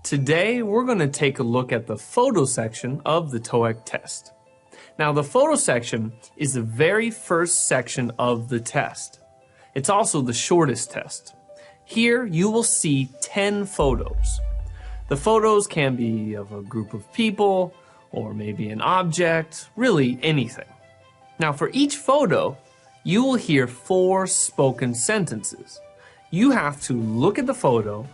Today, we're going to take a look at the photo section of the TOEIC test. Now, the photo section is the very first section of the test. It's also the shortest test. Here, you will see 10 photos. The photos can be of a group of people, or maybe an object, really anything. Now, for each photo, you will hear 4 spoken sentences. You have to look at the photo,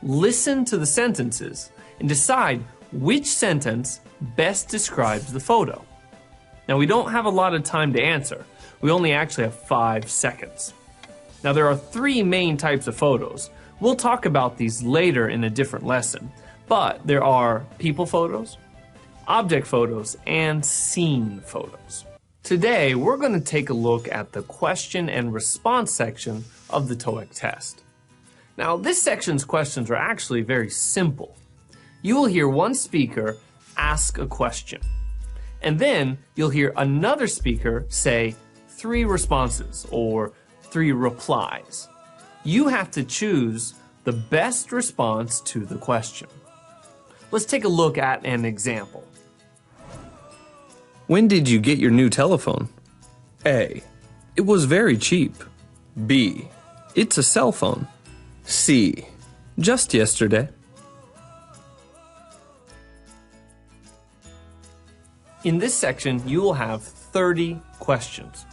listen to the sentences, and decide which sentence best describes the photo. Now, we don't have a lot of time to answer. We only actually have 5 seconds. Now, there are 3 main types of photos. We'll talk about these later in a different lesson, but there are people photos, object photos, and scene photos. Today, we're going to take a look at the question and response section of the TOEIC test. Now, this section's questions are actually very simple. You will hear one speaker ask a question, and then you'll hear another speaker say 3 responses or 3 replies. You have to choose the best response to the question. Let's take a look at an example. When did you get your new telephone? A. It was very cheap. B. It's a cell phone. C. Just yesterday. In this section, you will have 30 questions.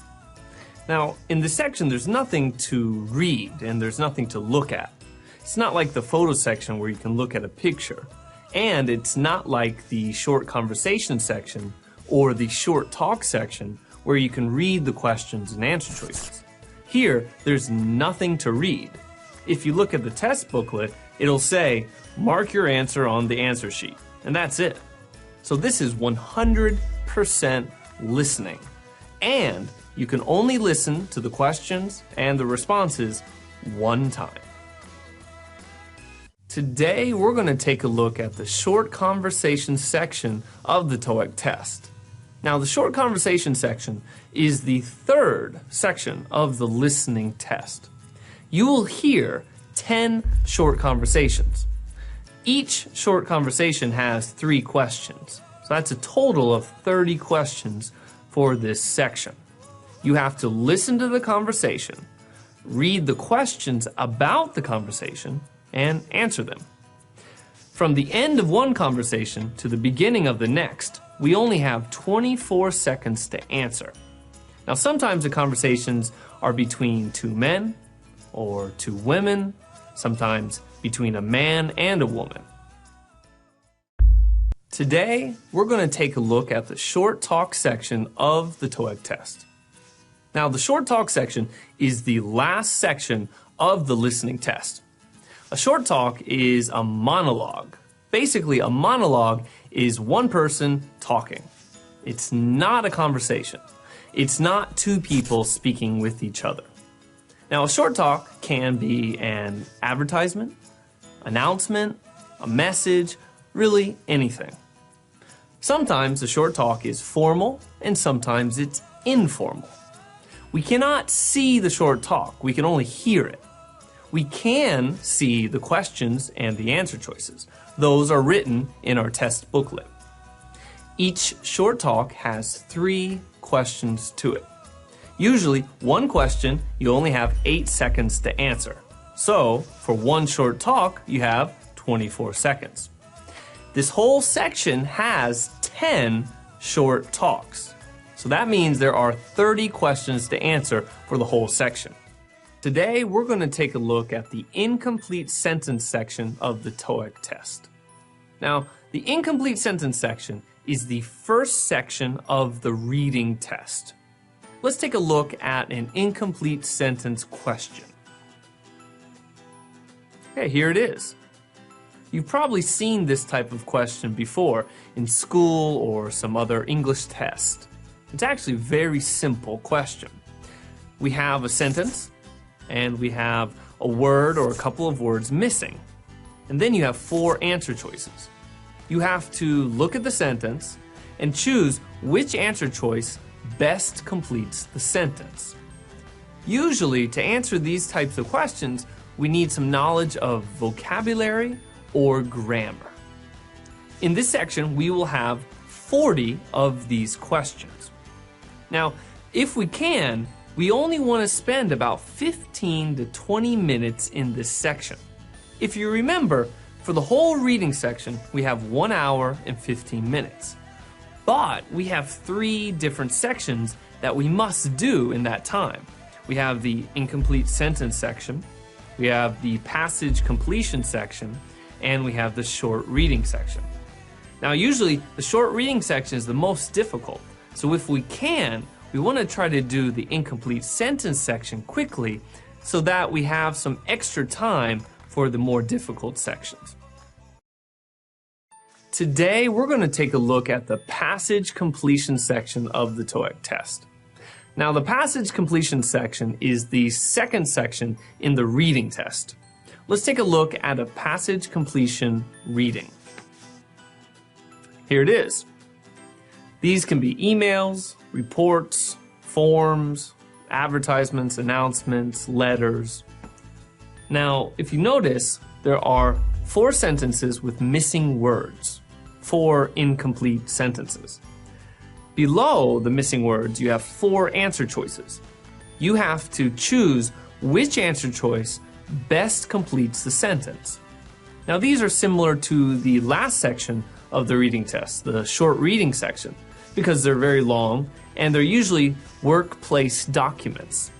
Now, in this section, there's nothing to read and there's nothing to look at. It's not like the photo section where you can look at a picture. And it's not like the short conversation section or the short talk section where you can read the questions and answer choices. Here, there's nothing to read. If you look at the test booklet, it'll say, mark your answer on the answer sheet, and that's it. So this is 100% listening, and you can only listen to the questions and the responses one time. Today, we're going to take a look at the short conversation section of the TOEIC test. Now, the short conversation section is the 3rd section of the listening test. You will hear 10 short conversations. Each short conversation has 3 questions. So that's a total of 30 questions for this section. You have to listen to the conversation, read the questions about the conversation, and answer them. From the end of one conversation to the beginning of the next, we only have 24 seconds to answer. Now, sometimes the conversations are between 2 men or 2 women, sometimes between a man and a woman. Today, we're going to take a look at the short talk section of the TOEIC test. Now, the short talk section is the last section of the listening test. A short talk is a monologue. Basically, a monologue is one person talking. It's not a conversation. It's not 2 people speaking with each other. Now, a short talk can be an advertisement, announcement, a message, really anything. Sometimes a short talk is formal and sometimes it's informal. We cannot see the short talk, we can only hear it. We can see the questions and the answer choices. Those are written in our test booklet. Each short talk has 3 questions to it. Usually, one question you only have 8 seconds to answer. So, for one short talk, you have 24 seconds. This whole section has 10 short talks. So that means there are 30 questions to answer for the whole section. Today, we're going to take a look at the incomplete sentence section of the TOEIC test. Now, the incomplete sentence section is the first section of the reading test. Let's take a look at an incomplete sentence question. Okay, here it is. You've probably seen this type of question before in school or some other English test. It's actually a very simple question. We have a sentence, and we have a word or a couple of words missing. And then you have 4 answer choices. You have to look at the sentence and choose which answer choice best completes the sentence. Usually, to answer these types of questions, we need some knowledge of vocabulary or grammar. In this section, we will have 40 of these questions. Now, if we can, we only want to spend about 15 to 20 minutes in this section. If you remember, for the whole reading section, we have 1 hour and 15 minutes. But we have 3 different sections that we must do in that time. We have the incomplete sentence section, we have the passage completion section, and we have the short reading section. Now, usually the short reading section is the most difficult. So if we can, we want to try to do the incomplete sentence section quickly so that we have some extra time for the more difficult sections. Today, we're going to take a look at the passage completion section of the TOEIC test. Now, the passage completion section is the second section in the reading test. Let's take a look at a passage completion reading. Here it is. These can be emails, reports, forms, advertisements, announcements, letters. Now, if you notice, there are 4 sentences with missing words, 4 incomplete sentences. Below the missing words, you have 4 answer choices. You have to choose which answer choice best completes the sentence. Now, these are similar to the last section of the reading test, the short reading section, because they're very long and they're usually workplace documents.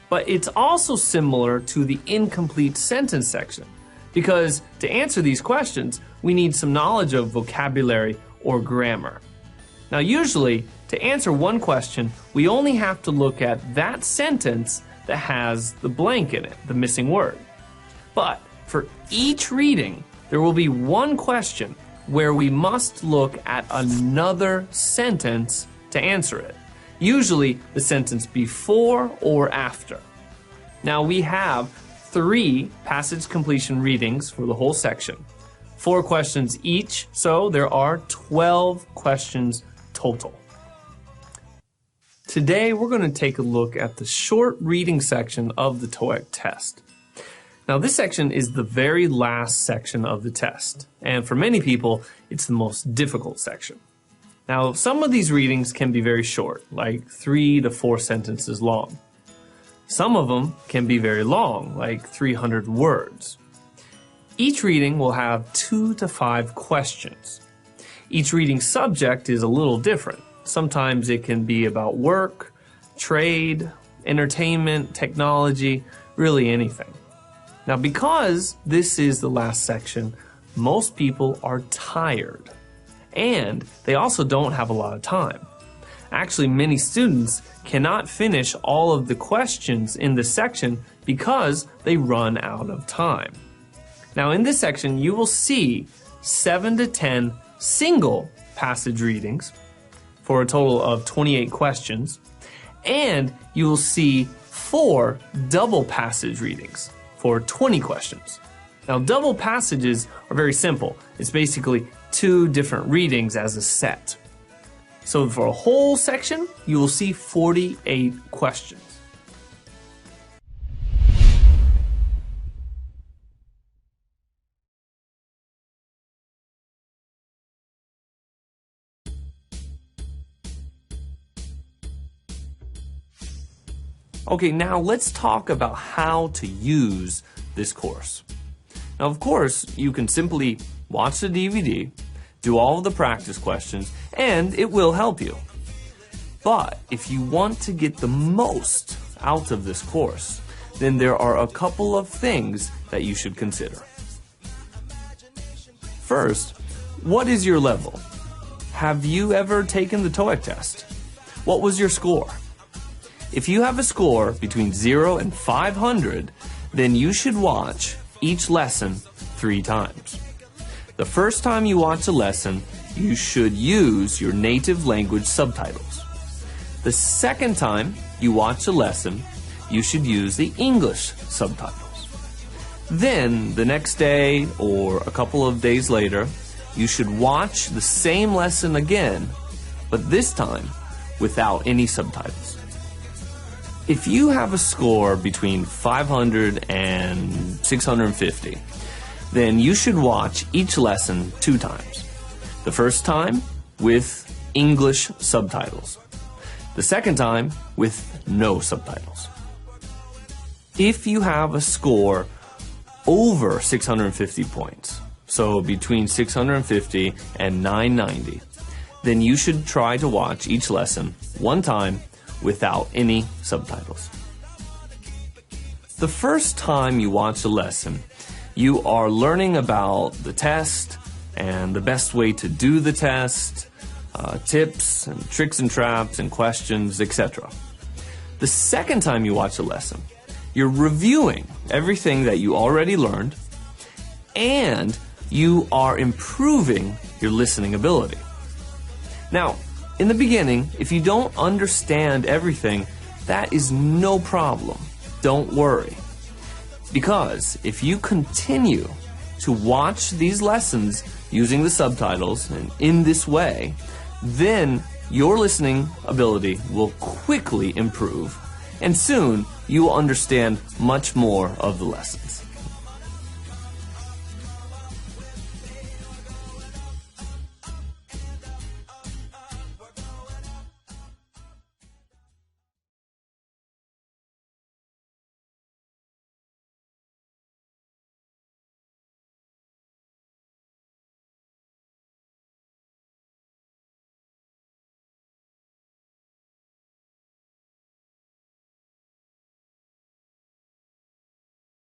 But it's also similar to the incomplete sentence section, because to answer these questions, we need some knowledge of vocabulary or grammar. Now, usually, to answer one question, we only have to look at that sentence that has the blank in it, the missing word. But for each reading, there will be one question where we must look at another sentence to answer it. Usually the sentence before or after. Now, we have 3 passage completion readings for the whole section, 4 questions each, so there are 12 questions total. Today, we're going to take a look at the short reading section of the TOEIC test. Now, this section is the very last section of the test, and for many people, it's the most difficult section. Now, some of these readings can be very short, like 3 to 4 sentences long. Some of them can be very long, like 300 words. Each reading will have 2 to 5 questions. Each reading subject is a little different. Sometimes it can be about work, trade, entertainment, technology, really anything. Now, because this is the last section, most people are tired, and they also don't have a lot of time. Actually, many students cannot finish all of the questions in this section because they run out of time. Now, in this section, you will see 7 to 10 single passage readings for a total of 28 questions, and you will see 4 double passage readings for 20 questions. Now, double passages are very simple. It's basically 2 different readings as a set. So for a whole section, you will see 48 questions. Okay, now let's talk about how to use this course. Now, of course, you can simply watch the DVD, do all of the practice questions, and it will help you. But if you want to get the most out of this course, then there are a couple of things that you should consider. First, what is your level? Have you ever taken the TOEIC test? What was your score? If you have a score between 0 and 500, then you should watch each lesson 3 times. The first time you watch a lesson, you should use your native language subtitles. The second time you watch a lesson, you should use the English subtitles. Then, the next day or a couple of days later, you should watch the same lesson again, but this time without any subtitles. If you have a score between 500 and 650, then you should watch each lesson 2 times. The first time with English subtitles. The second time with no subtitles. If you have a score over 650 points, so between 650 and 990, then you should try to watch each lesson 1 time without any subtitles. The first time you watch a lesson, you are learning about the test and the best way to do the test, tips and tricks and traps and questions, etc. The second time you watch a lesson, you're reviewing everything that you already learned, and you are improving your listening ability. Now, in the beginning, if you don't understand everything, that is no problem. Don't worry. Because if you continue to watch these lessons using the subtitles and in this way, then your listening ability will quickly improve, and soon you will understand much more of the lessons.